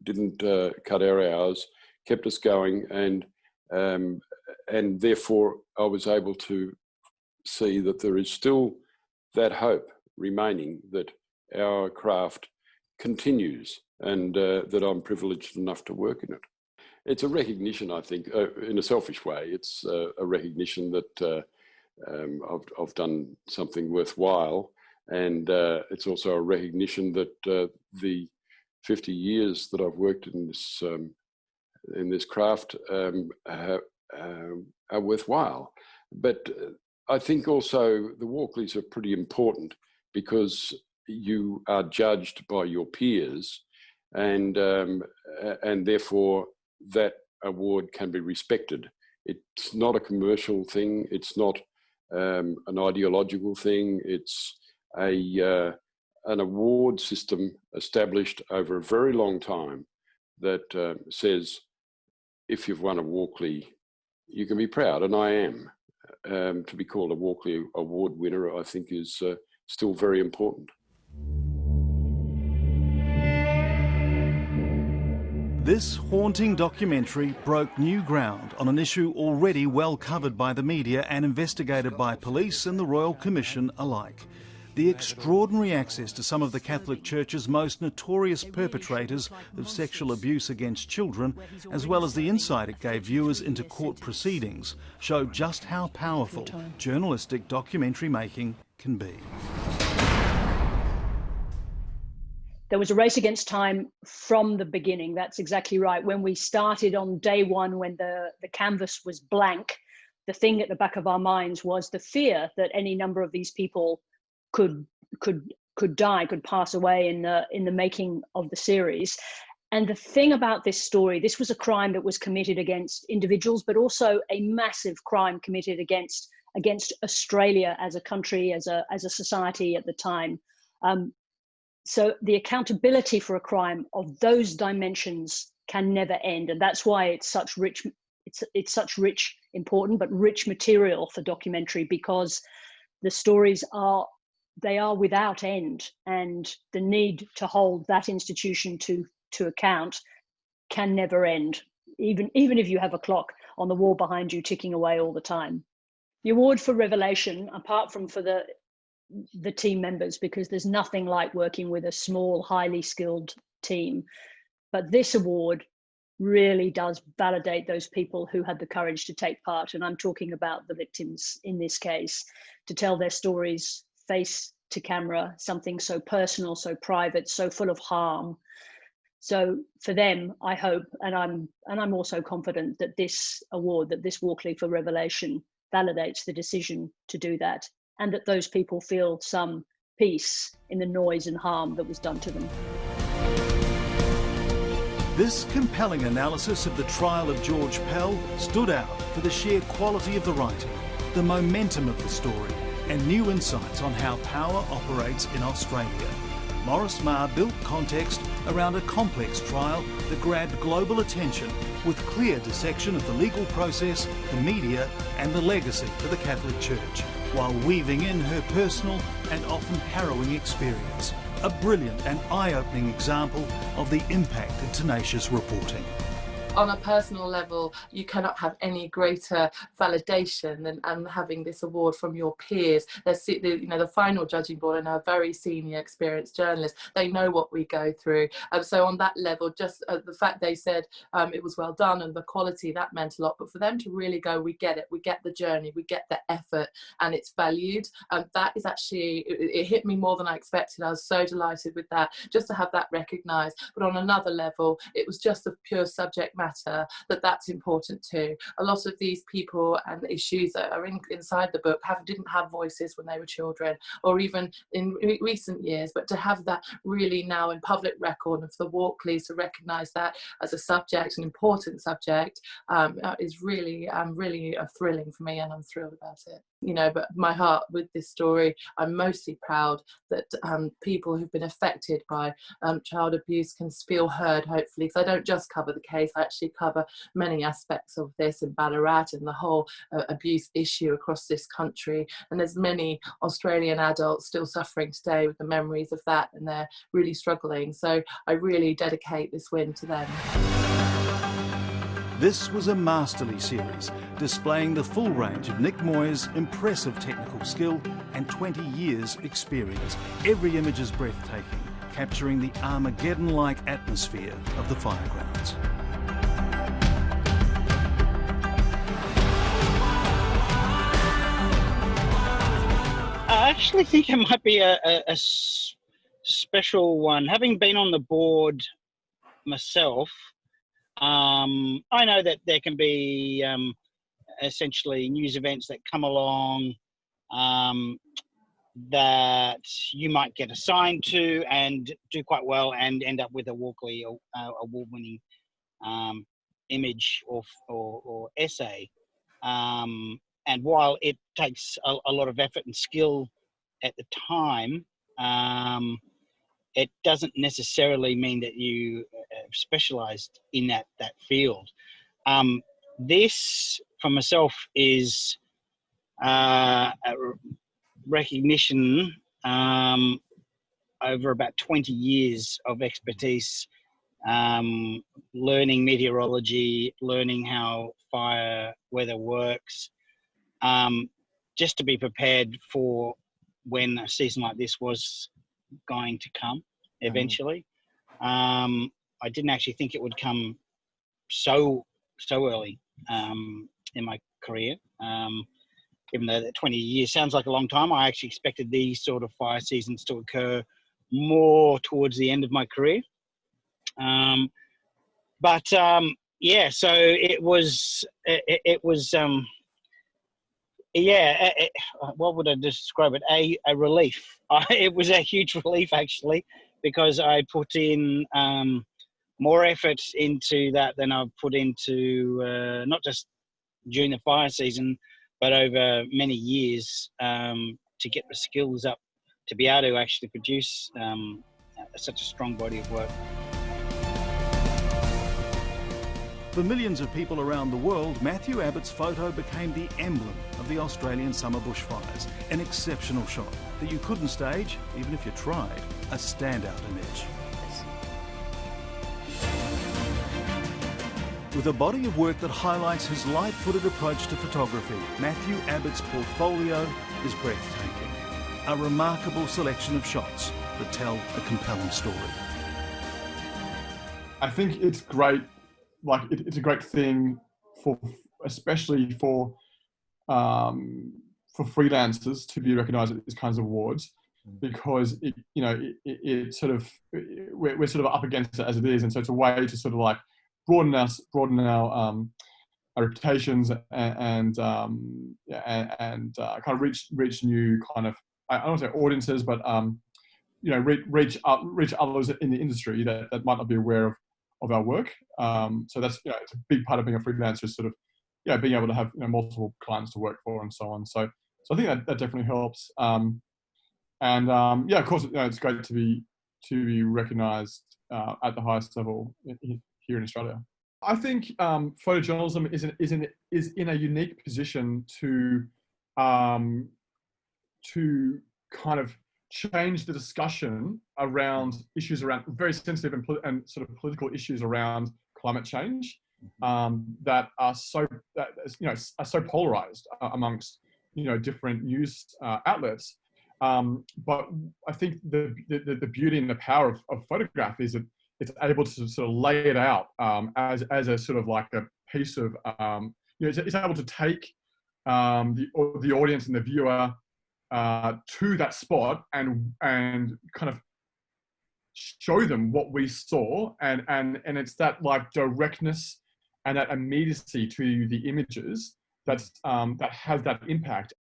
didn't cut our hours, kept us going, and therefore I was able to see that there is still that hope remaining that our craft continues, and that I'm privileged enough to work in it. It's a recognition, I think, in a selfish way. It's a recognition that I've done something worthwhile, and it's also a recognition that the 50 years that I've worked in this craft are worthwhile. But I think also the Walkleys are pretty important because you are judged by your peers, and therefore that award can be respected. It's not a commercial thing. It's not an ideological thing. It's an award system established over a very long time that says if you've won a Walkley, you can be proud, and I am. To be called a Walkley Award winner, I think, is still very important. This haunting documentary broke new ground on an issue already well covered by the media and investigated by police and the Royal Commission alike. The extraordinary access to some of the Catholic Church's most notorious perpetrators of sexual abuse against children, as well as the insight it gave viewers into court proceedings, show just how powerful journalistic documentary making can be. there was a race against time from the beginning. That's exactly right. When we started on day one, when the canvas was blank, the thing at the back of our minds was the fear that any number of these people could die, could pass away in the making of the series. And the thing about this story, this was a crime that was committed against individuals, but also a massive crime committed against Australia as a country, as a society at the time. So the accountability for a crime of those dimensions can never end, and that's why it's such rich, important but rich material for documentary, because the stories are without end, and the need to hold that institution to account can never end, even if you have a clock on the wall behind you ticking away all the time. The award for Revelation, apart from for the team members, because there's nothing like working with a small, highly skilled team, but this award really does validate those people who had the courage to take part, and I'm talking about the victims in this case, to tell their stories face to camera, something so personal, so private, so full of harm. So for them, I hope, and I'm also confident that this award, that this Walkley for Revelation, validates the decision to do that, and that those people feel some peace in the noise and harm that was done to them. This compelling analysis of the trial of George Pell stood out for the sheer quality of the writing, the momentum of the story, and new insights on how power operates in Australia. Maurice Marr built context around a complex trial that grabbed global attention with clear dissection of the legal process, the media and the legacy for the Catholic Church, while weaving in her personal and often harrowing experience. A brilliant and eye-opening example of the impact of tenacious reporting. On a personal level, you cannot have any greater validation than having this award from your peers. The final judging board are very senior, experienced journalists. They know what we go through. So on that level, just the fact they said it was well done and the quality, that meant a lot. But for them to really go, we get it, we get the journey, we get the effort, and it's valued. That is actually, it hit me more than I expected. I was so delighted with that, just to have that recognised. But on another level, it was just a pure subject matter that's important too. A lot of these people and issues that are inside the book didn't have voices when they were children, or even in recent years, but to have that really now in public record, and for the Walkleys to recognise that as a subject, an important subject, is really thrilling for me, and I'm thrilled about it. But my heart with this story, I'm mostly proud that people who've been affected by child abuse can feel heard, hopefully, because I don't just cover the case, I actually cover many aspects of this in Ballarat and the whole abuse issue across this country. And there's many Australian adults still suffering today with the memories of that, and they're really struggling. So I really dedicate this win to them. This was a masterly series displaying the full range of Nick Moyer's impressive technical skill and 20 years experience. Every image is breathtaking, capturing the Armageddon-like atmosphere of the firegrounds. I actually think it might be a special one. Having been on the board myself, I know that there can be essentially news events that come along that you might get assigned to and do quite well and end up with a Walkley award-winning image or essay. And while it takes a lot of effort and skill at the time, it doesn't necessarily mean that you specialised in that field. This, for myself, is a recognition over about 20 years of expertise, learning meteorology, learning how fire weather works, just to be prepared for when a season like this was going to come eventually. I didn't actually think it would come so early in my career. Even though that 20 years sounds like a long time, I actually expected these sort of fire seasons to occur more towards the end of my career. Yeah, so it was what would I describe it? A relief. It was a huge relief, actually, because I put in more effort into that than I've put into not just during the fire season, but over many years to get the skills up to be able to actually produce such a strong body of work. For millions of people around the world, Matthew Abbott's photo became the emblem of the Australian summer bushfires. An exceptional shot that you couldn't stage, even if you tried, a standout image. With a body of work that highlights his light-footed approach to photography, Matthew Abbott's portfolio is breathtaking. A remarkable selection of shots that tell a compelling story. I think it's great. Like it's a great thing especially for freelancers to be recognised at these kinds of awards, because we're sort of up against it as it is, and so it's a way to sort of like broaden our reputations and kind of reach new kind of, I don't want to say audiences, but reach others in the industry that might not be aware of our work. So that's, it's a big part of being a freelancer, is sort of, being able to have multiple clients to work for and so on. So I think that definitely helps. Of course, it's great to be recognised at the highest level here in Australia. I think photojournalism is in a unique position to kind of change the discussion around issues around very sensitive and sort of political issues around climate change that are so polarized amongst different news outlets. But I think the beauty and the power of photograph is that it's able to sort of lay it out as a sort of like a piece of it's able to take the audience and the viewer to that spot and kind of show them what we saw, and it's that like directness and that immediacy to the images that's that has that impact.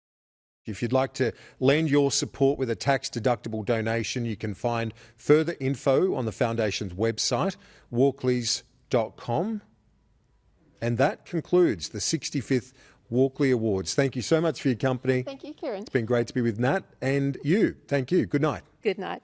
If you'd like to lend your support with a tax-deductible donation, you can find further info on the Foundation's website, walkleys.com. And that concludes the 65th Walkley Awards. Thank you so much for your company. Thank you, Kieran. It's been great to be with Nat and you. Thank you. Good night. Good night.